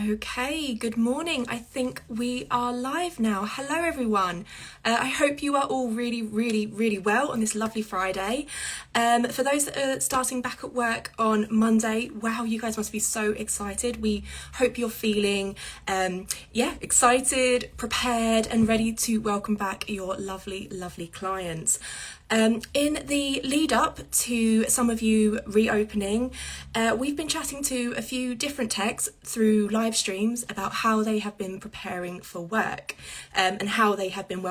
Okay, good morning. I think we are live now. Hello, everyone. I hope you are all really well on this lovely Friday. For those that are starting back at work on Monday, wow, you guys must be so excited. We hope you're feeling, excited, prepared, and ready to welcome back your lovely clients. In the lead up to some of you reopening, we've been chatting to a few different techs through live streams about how they have been preparing for work and how they have been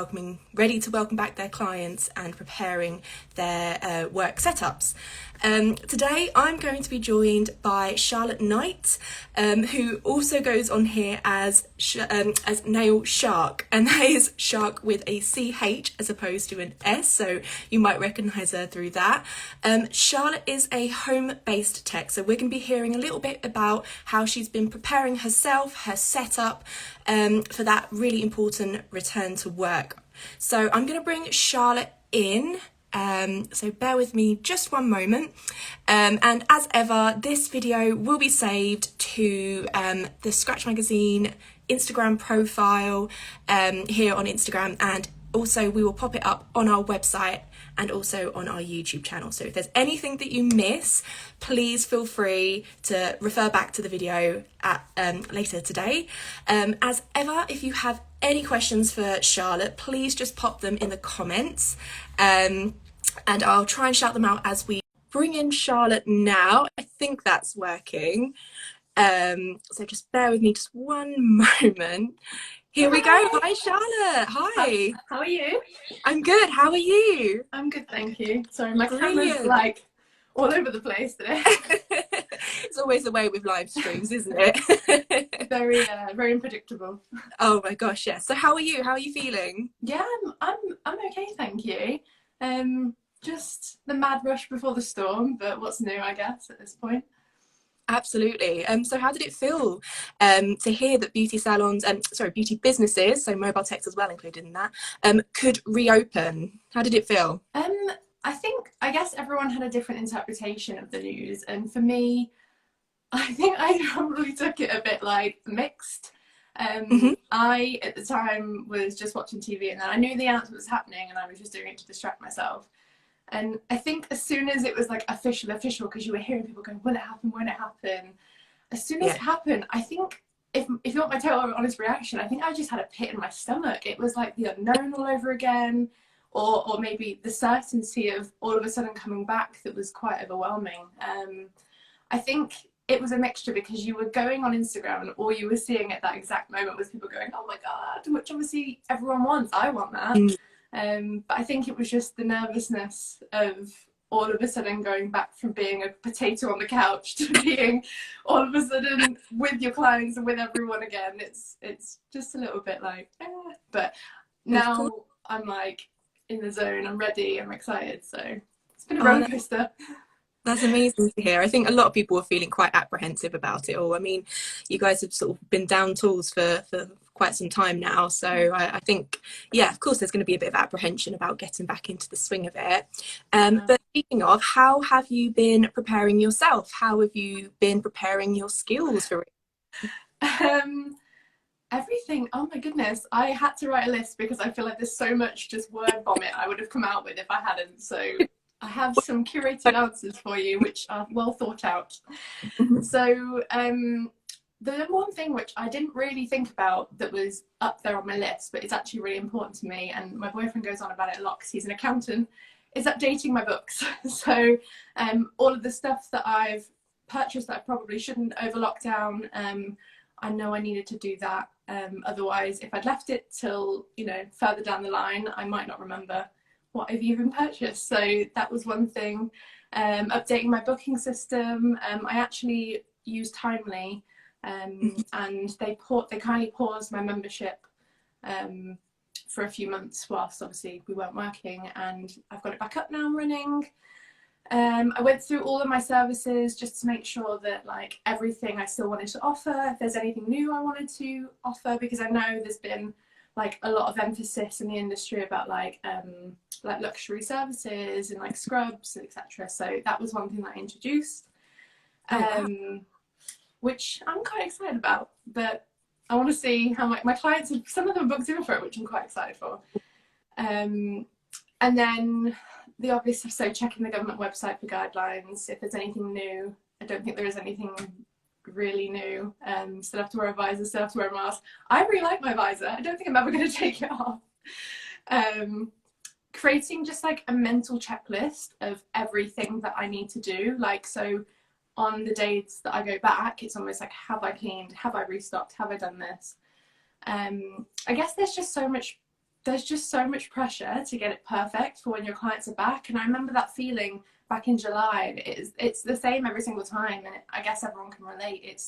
ready to welcome back their clients and preparing their work setups. Today I'm going to be joined by Charlotte Knight, who also goes on here as Nail Shark, and that is Shark with a CH as opposed to an S, so you might recognise her through that. Charlotte is a home-based tech, so we're going to be hearing a little bit about how she's been preparing herself, her setup, for that really important return to work. So I'm going to bring Charlotte in. So bear with me just one moment, and as ever this video will be saved to the Scratch Magazine Instagram profile here on Instagram, and also we will pop it up on our website and also on our YouTube channel. So if there's anything that you miss, please feel free to refer back to the video at later today. As ever, if you have any questions for Charlotte, please just pop them in the comments, and I'll try and shout them out as we bring in Charlotte now. I think that's working. So just bear with me just one moment. Here we go. Hi, Charlotte. Hi. How are you? I'm good. How are you? I'm good, thank you. Sorry, my Brilliant. camera's like all over the place today. It's always the way with live streams, isn't it? Very unpredictable. Oh my gosh, yes. So how are you? How are you feeling? Yeah, I'm okay, thank you. Just the mad rush before the storm, but what's new, I guess, at this point. Absolutely. So how did it feel to hear that beauty salons, beauty businesses, so mobile techs as well included in that, could reopen? How did it feel? I guess everyone had a different interpretation of the news, and for me, I think I probably took it a bit like mixed. I at the time was just watching TV, and then I knew the announcement was happening, and I was just doing it to distract myself. And I think as soon as it was like official, because you were hearing people going, will it happen, won't it happen? As soon as it happened, I think, if you want my total honest reaction, I think I just had a pit in my stomach. It was like the unknown all over again, or maybe the certainty of all of a sudden coming back that was quite overwhelming. I think it was a mixture, because you were going on Instagram and all you were seeing at that exact moment was people going, oh my God, which obviously everyone wants. I want that. But I think it was just the nervousness of all of a sudden going back from being a potato on the couch to being all of a sudden with your clients and with everyone again. It's just a little bit like, but now I'm like in the zone, I'm ready, I'm excited. So it's been a roller coaster. That's amazing to hear. I think a lot of people are feeling quite apprehensive about it all. I mean, you guys have sort of been down tools for quite some time now. So I think, of course, there's going to be a bit of apprehension about getting back into the swing of it. But speaking of, how have you been preparing yourself? How have you been preparing your skills for it? Everything. Oh my goodness. I had to write a list because I feel like there's so much just word vomit I would have come out with if I hadn't. So I have some curated answers for you, which are well thought out. So the one thing which I didn't really think about that was up there on my list, but it's actually really important to me, and my boyfriend goes on about it a lot because he's an accountant, is updating my books. So all of the stuff that I've purchased that I probably shouldn't over lockdown, I know I needed to do that. Otherwise, if I'd left it till, further down the line, I might not remember what I've even purchased. So that was one thing. Updating my booking system. I actually used Timely, and they kindly paused my membership for a few months whilst obviously we weren't working, and I've got it back up now and running. I went through all of my services just to make sure that like everything I still wanted to offer, if there's anything new I wanted to offer, because I know there's been like a lot of emphasis in the industry about like luxury services and like scrubs, etc. So that was one thing that I introduced, which I'm quite excited about but I want to see how my clients, some of them are booked in for it, which I'm quite excited for. And then the obvious, so checking the government website for guidelines, if there's anything new. I don't think there is anything really new. Still have to wear a visor, still have to wear a mask. I really like my visor. I don't think I'm ever going to take it off. Creating just like a mental checklist of everything that I need to do. Like, so on the days that I go back, it's almost like, have I cleaned? Have I restocked? Have I done this? I guess there's just so much pressure to get it perfect for when your clients are back. And I remember that feeling back in July. It's the same every single time, and I guess everyone can relate.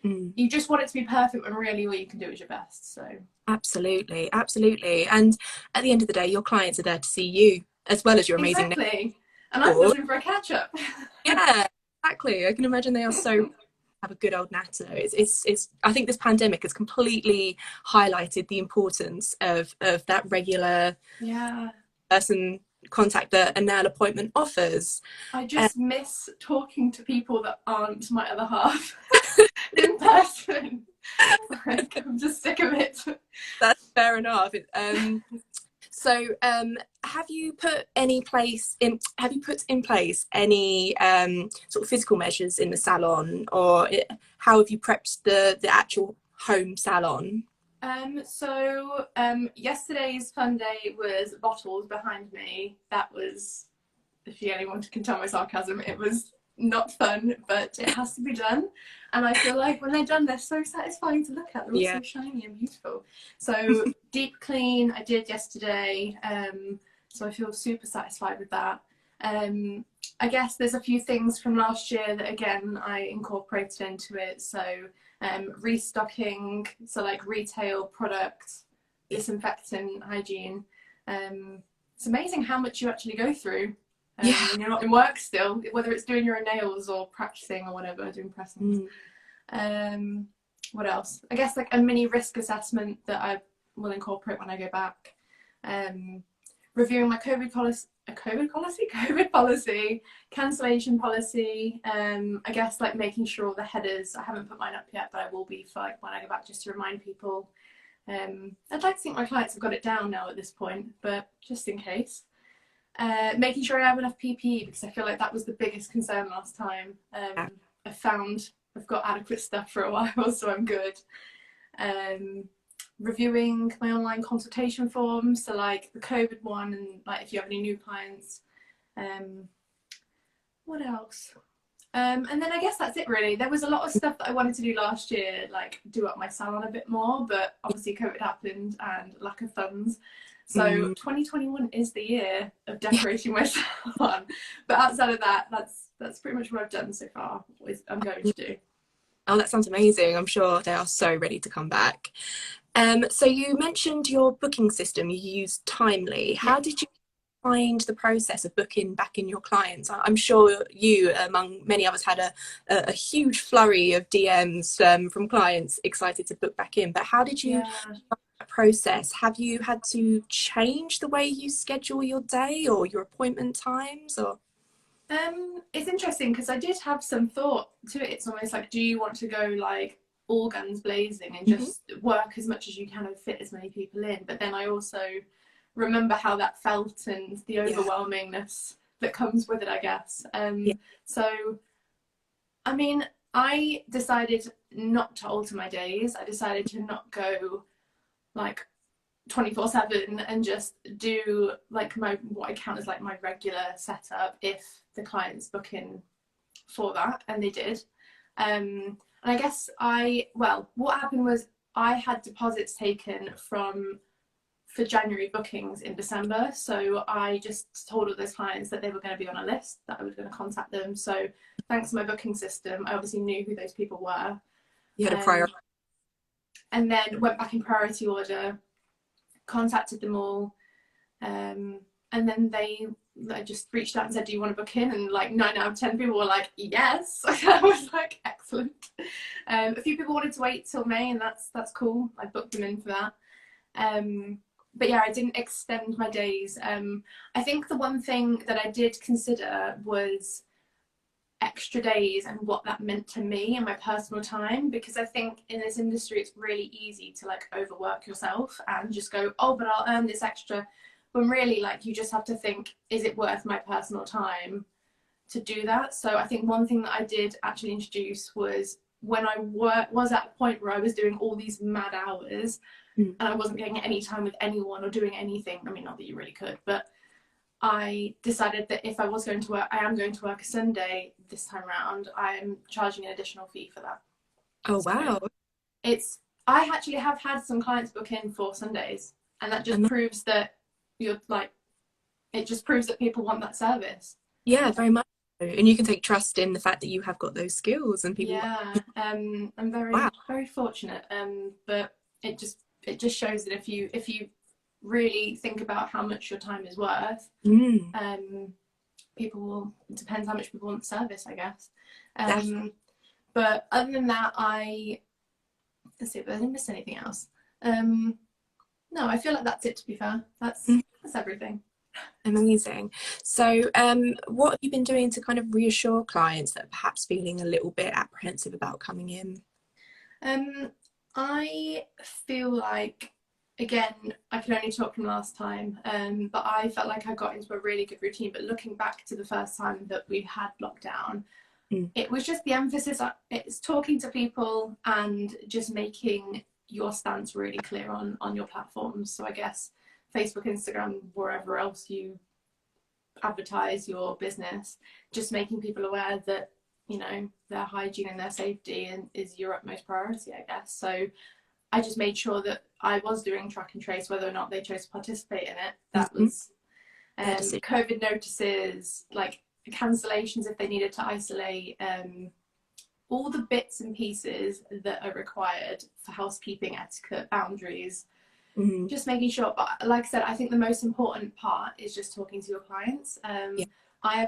You just want it to be perfect when really all you can do is your best. So Absolutely, absolutely. And at the end of the day, your clients are there to see you as well as your amazing exactly. And I'm looking for a catch up. Yeah, exactly. I can imagine they are so have a good old natter. It's I think this pandemic has completely highlighted the importance of that regular person contact that a nail appointment offers. I just miss talking to people that aren't my other half in person. Like, I'm just sick of it. That's fair enough. So, have you put in place any sort of physical measures in the salon, or how have you prepped the actual home salon? Yesterday's fun day was bottles behind me. That was, if anyone can tell my sarcasm, it was not fun, but it has to be done. And I feel like when they're done, they're so satisfying to look at. They're all so shiny and beautiful. So deep clean I did yesterday. So I feel super satisfied with that. I guess there's a few things from last year that again I incorporated into it. So restocking, so like retail products, disinfectant, hygiene. It's amazing how much you actually go through when you're not in work still, whether it's doing your own nails or practicing or whatever, doing pressings. What else? I guess like a mini risk assessment that I will incorporate when I go back. Reviewing my COVID policy, cancellation policy. I guess like making sure all the headers, I haven't put mine up yet, but I will be for like when I go back, just to remind people. I'd like to think my clients have got it down now at this point, but just in case. Making sure I have enough PPE, because I feel like that was the biggest concern last time. I found I've got adequate stuff for a while, so I'm good. Reviewing my online consultation forms, so like the COVID one, and like if you have any new clients. What else? And then I guess that's it really. There was a lot of stuff that I wanted to do last year, like do up my salon a bit more, but obviously COVID happened and lack of funds. So 2021 is the year of decorating my salon. But outside of that, that's pretty much what I've done so far, I'm going to do. Oh, that sounds amazing. I'm sure they are so ready to come back. So you mentioned your booking system, you use Timely. How did you find the process of booking back in your clients? I'm sure you, among many others, had a huge flurry of DMs from clients excited to book back in. But how did you process? Have you had to change the way you schedule your day or your appointment times, or? It's interesting because I did have some thought to it. It's almost like, do you want to go like all guns blazing and just work as much as you can and fit as many people in? But then I also remember how that felt and the overwhelmingness that comes with it, I guess. So I mean, I decided not to alter my days. I decided to not go like 24/7 and just do like what I count as like my regular setup if the clients book in for that, and they did. And I guess what happened was I had deposits taken for January bookings in December, so I just told all those clients that they were going to be on a list, that I was going to contact them. So thanks to my booking system, I obviously knew who those people were. You had a priority. And then went back in priority order, contacted them all, and then I just reached out and said, do you want to book in? And like 9 out of 10 people were like, yes. I was like, excellent. A few people wanted to wait till May, and that's cool. I booked them in for that. But yeah, I didn't extend my days. I think the one thing that I did consider was extra days and what that meant to me and my personal time, because I think in this industry it's really easy to like overwork yourself and just go, oh, but I'll earn this extra, when really like you just have to think, is it worth my personal time to do that? So I think one thing that I did actually introduce was, when I was at a point where I was doing all these mad hours and I wasn't getting any time with anyone or doing anything, I mean, not that you really could, but I decided that if I was going to work, I am going to work a Sunday this time around, I'm charging an additional fee for that. Oh, wow. It's, I actually have had some clients book in for Sundays, and that just proves that you're like, it just proves that people want that service. Yeah, very much so. And you can take trust in the fact that you have got those skills and people. Yeah, I'm very, Wow. very fortunate. But it just shows that if you really think about how much your time is worth, people will, it depends how much people want the service, I guess. But other than that, let's see if I didn't miss anything else. No, I feel like that's it, to be fair. That's everything. Amazing. So what have you been doing to kind of reassure clients that are perhaps feeling a little bit apprehensive about coming in? I feel like, again, I can only talk from last time, but I felt like I got into a really good routine. But looking back to the first time that we had lockdown, it was just the emphasis, it's talking to people and just making your stance really clear on your platforms. So I guess Facebook, Instagram, wherever else you advertise your business, just making people aware that, you know, their hygiene and their safety is your utmost priority, I guess. So I just made sure that I was doing track and trace, whether or not they chose to participate in it. That was COVID notices, like cancellations if they needed to isolate, all the bits and pieces that are required for housekeeping etiquette, boundaries, just making sure. But like I said, I think the most important part is just talking to your clients. I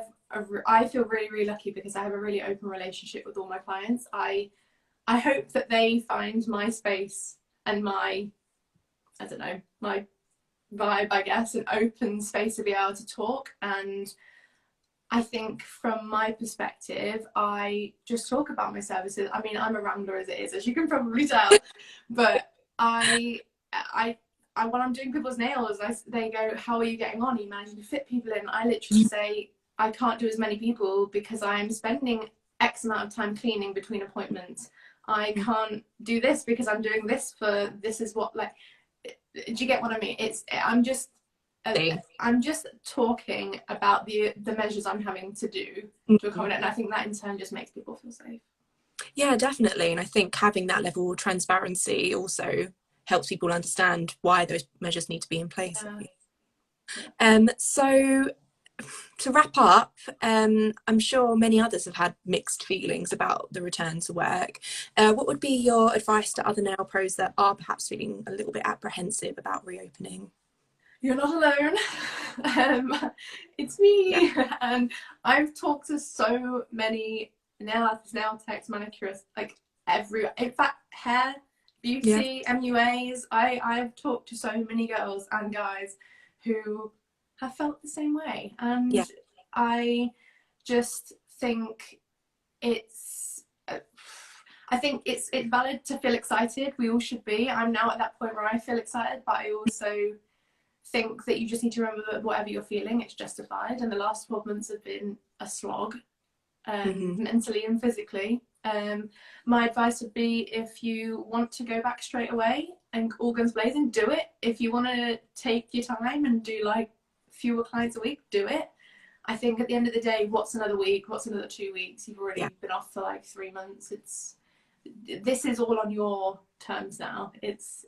feel really, really lucky because I have a really open relationship with all my clients. I hope that they find my space and my vibe, I guess, an open space to be able to talk. And I think from my perspective, I just talk about my services. I mean, I'm a rambler as it is, as you can probably tell, but I when I'm doing people's nails, they go, how are you getting on? Are you managing to fit people in? I literally say, I can't do as many people because I'm spending X amount of time cleaning between appointments. I can't do this because I'm doing this for, this is what, like, do you get what I mean? I'm just talking about the measures I'm having to do to accommodate, and I think that in turn just makes people feel safe. Yeah, definitely. And I think having that level of transparency also helps people understand why those measures need to be in place. So to wrap up, I'm sure many others have had mixed feelings about the return to work. What would be your advice to other nail pros that are perhaps feeling a little bit apprehensive about reopening? You're not alone. It's me. And I've talked to so many nail artists, nail techs, manicurists, like in fact, hair, beauty, MUAs. I've talked to so many girls and guys who have felt the same way. And I just think it's valid to feel excited. We all should be. I'm now at that point where I feel excited, but I also think that you just need to remember that whatever you're feeling, it's justified. And the last 12 months have been a slog, mentally and physically. My advice would be, if you want to go back straight away and all guns blazing, do it. If you want to take your time and do like fewer clients a week, do it. I think at the end of the day, what's another week? What's another 2 weeks? You've already been off for like 3 months. This is all on your terms now. It's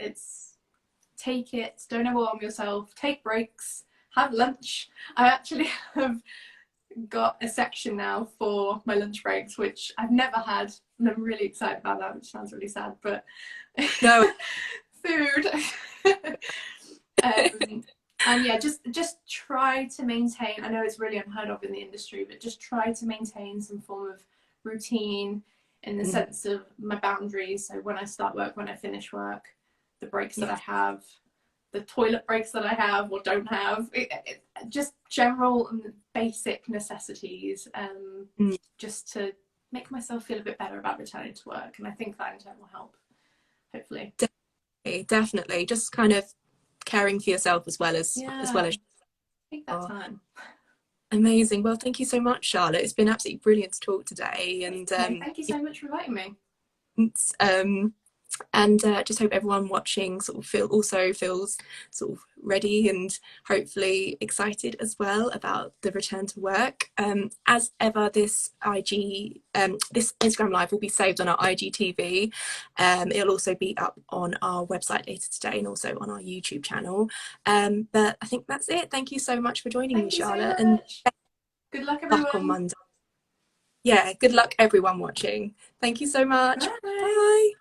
take it, don't overwhelm yourself, take breaks, have lunch. I actually have got a section now for my lunch breaks, which I've never had, and I'm really excited about that, which sounds really sad, but no. Food. And yeah, just try to maintain, I know it's really unheard of in the industry, but just try to maintain some form of routine in the sense of my boundaries. So when I start work, when I finish work, the breaks that I have, the toilet breaks that I have or don't have, just general and basic necessities, just to make myself feel a bit better about returning to work. And I think that in turn will help, hopefully. Definitely. Just kind of caring for yourself as well as take that time. Amazing. Well, thank you so much, Charlotte. It's been absolutely brilliant to talk today. And thank you so much for inviting me. And just hope everyone watching sort of feels sort of ready and hopefully excited as well about the return to work. As ever, this this Instagram live will be saved on our IGTV. It'll also be up on our website later today and also on our YouTube channel. But I think that's it. Thank you so much for joining me, Charlotte. And good luck, everyone. Back on Monday. Yeah, good luck everyone watching. Thank you so much. Bye.